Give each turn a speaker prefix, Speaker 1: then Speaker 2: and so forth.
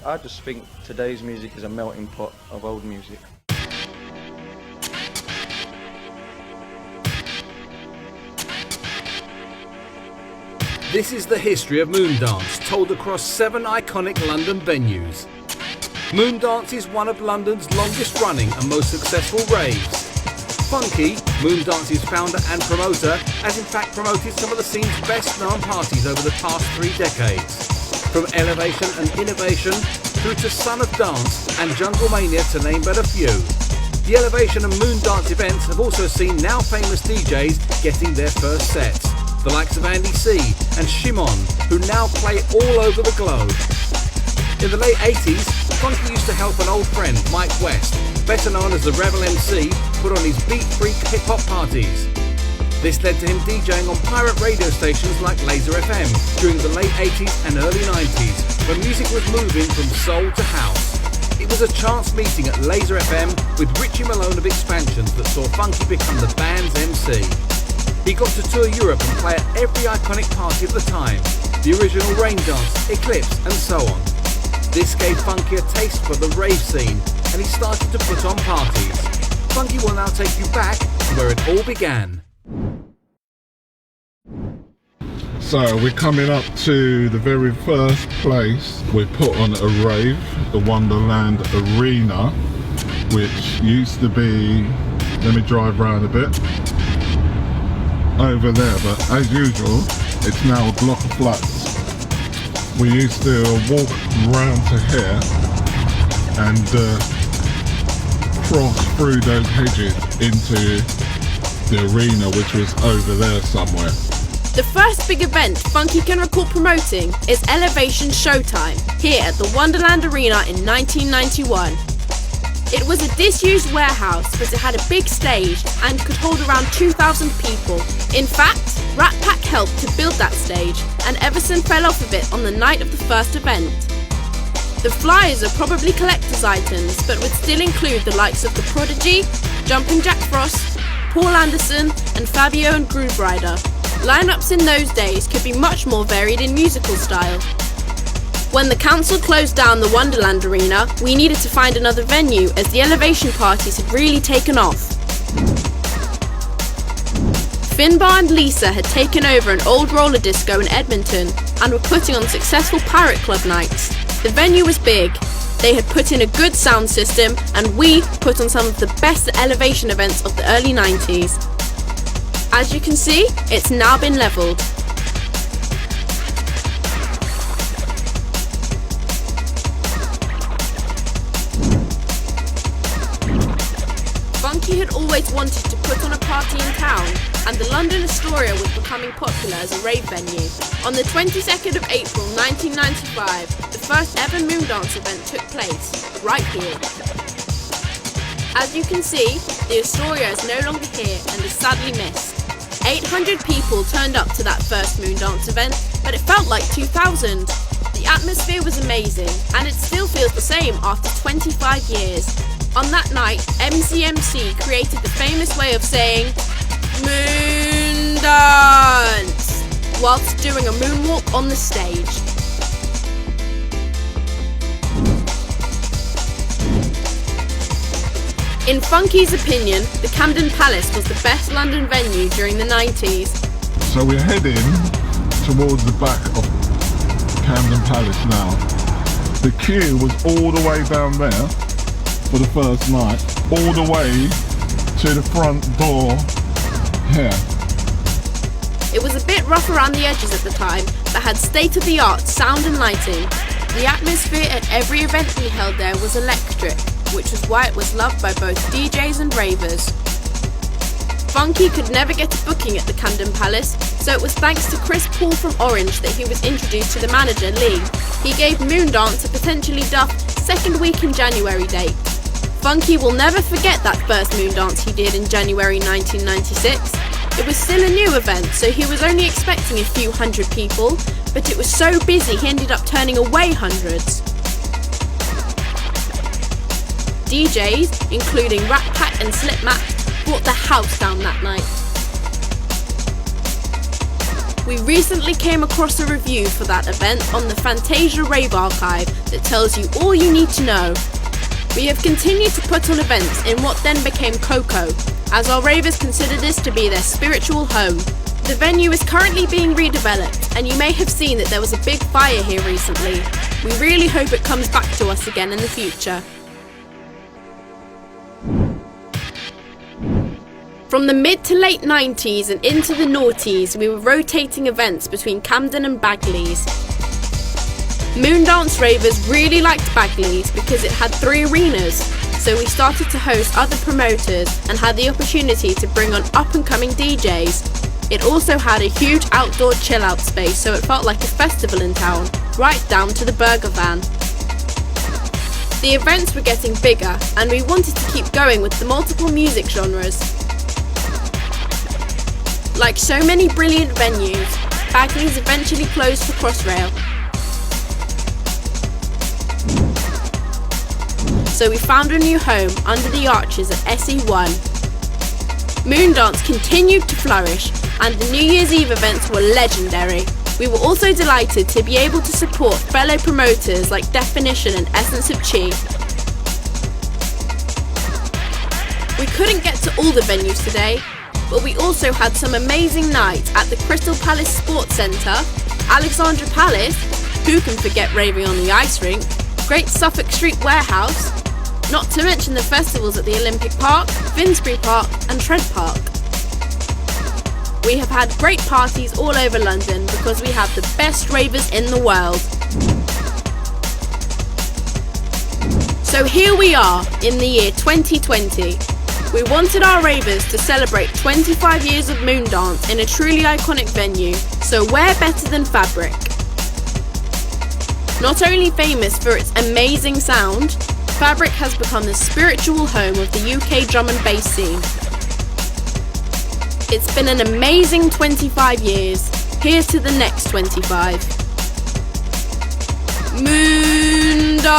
Speaker 1: I just think today's music is a melting pot of old music.
Speaker 2: This is the history of Moondance, told across 7 iconic London venues. Moondance is one of London's longest running and most successful raves. Funky, Moondance's founder and promoter, has in fact promoted some of the scene's best known parties over the past 3 decades. From elevation and innovation through to Son of Dance and Jungle Mania, to name but a few. The Elevation and Moondance events have also seen now famous DJs getting their first sets. The likes of Andy C and Shimon, who now play all over the globe. In the late 80s, Funky used to help an old friend, Mike West, better known as the Rebel MC, put on his beat freak hip-hop parties. This led to him DJing on pirate radio stations like Laser FM during the late 80s and early 90s, when music was moving from soul to house. It was a chance meeting at Laser FM with Richie Malone of Expansions that saw Funky become the band's MC. He got to tour Europe and play at every iconic party of the time, the original Rain Dance, Eclipse and so on. This gave Funky a taste for the rave scene and he started to put on parties. Funky will now take you back to where it all began.
Speaker 3: So we're coming up to the very first place we put on a rave, the Wonderland Arena, which used to be, let me drive around a bit, over there, but as usual it's now a block of flats. We used to walk round to here and cross through those hedges into the arena, which was over there somewhere.
Speaker 4: The first big event Funky can recall promoting is Elevation Showtime, here at the Wonderland Arena in 1991. It was a disused warehouse, but it had a big stage and could hold around 2,000 people. In fact, Ratpack helped to build that stage, and Everson fell off of it on the night of the first event. The flyers are probably collector's items, but would still include the likes of the Prodigy, Jumping Jack Frost, Paul Anderson, and Fabio and Groove Rider. Lineups in those days could be much more varied in musical style. When the council closed down the Wonderland Arena, we needed to find another venue as the Elevation parties had really taken off. Finbar and Lisa had taken over an old roller disco in Edmonton and were putting on successful pirate club nights. The venue was big, they had put in a good sound system, and we put on some of the best Elevation events of the early 90s. As you can see, it's now been levelled. Funky had always wanted to put on a party in town, and the London Astoria was becoming popular as a rave venue. On the 22nd of April 1995, the first ever Moondance event took place, right here. As you can see, the Astoria is no longer here and is sadly missed. 800 people turned up to that first Moondance event, but it felt like 2,000. The atmosphere was amazing, and it still feels the same after 25 years. On that night, MCMC created the famous way of saying Moondance whilst doing a moonwalk on the stage. In Funky's opinion, the Camden Palace was the best London venue during the 90s.
Speaker 3: So we're heading towards the back of Camden Palace now. The queue was all the way down there for the first night, all the way to the front door here.
Speaker 4: It was a bit rough around the edges at the time, but had state-of-the-art sound and lighting. The atmosphere at every event we held there was electric, which was why it was loved by both DJs and ravers. Funky could never get a booking at the Camden Palace, so it was thanks to Chris Paul from Orange that he was introduced to the manager, Lee. He gave Moondance a potentially duff second week in January date. Funky will never forget that first Moondance he did in January 1996. It was still a new event, so he was only expecting a few hundred people, but it was so busy he ended up turning away hundreds. DJs, including Ratpack and Slipmat, brought the house down that night. We recently came across a review for that event on the Fantasia Rave archive that tells you all you need to know. We have continued to put on events in what then became Coco, as our ravers consider this to be their spiritual home. The venue is currently being redeveloped, and you may have seen that there was a big fire here recently. We really hope it comes back to us again in the future. From the mid to late 90s and into the noughties, we were rotating events between Camden and Bagley's. Moondance ravers really liked Bagley's because it had 3 arenas, so we started to host other promoters and had the opportunity to bring on up-and-coming DJs. It also had a huge outdoor chill-out space, so it felt like a festival in town, right down to the burger van. The events were getting bigger, and we wanted to keep going with the multiple music genres. Like so many brilliant venues, Bagley's eventually closed for Crossrail. So we found a new home under the arches at SE1. Moondance continued to flourish, and the New Year's Eve events were legendary. We were also delighted to be able to support fellow promoters like Definition and Essence of Chi. We couldn't get to all the venues today, but we also had some amazing nights at the Crystal Palace Sports Centre, Alexandra Palace, who can forget raving on the ice rink, Great Suffolk Street Warehouse, not to mention the festivals at the Olympic Park, Finsbury Park and Trent Park. We have had great parties all over London because we have the best ravers in the world. So here we are in the year 2020. We wanted our ravers to celebrate 25 years of Moondance in a truly iconic venue, so where better than Fabric? Not only famous for its amazing sound, Fabric has become the spiritual home of the UK drum and bass scene. It's been an amazing 25 years. Here's to the next 25. Moondance!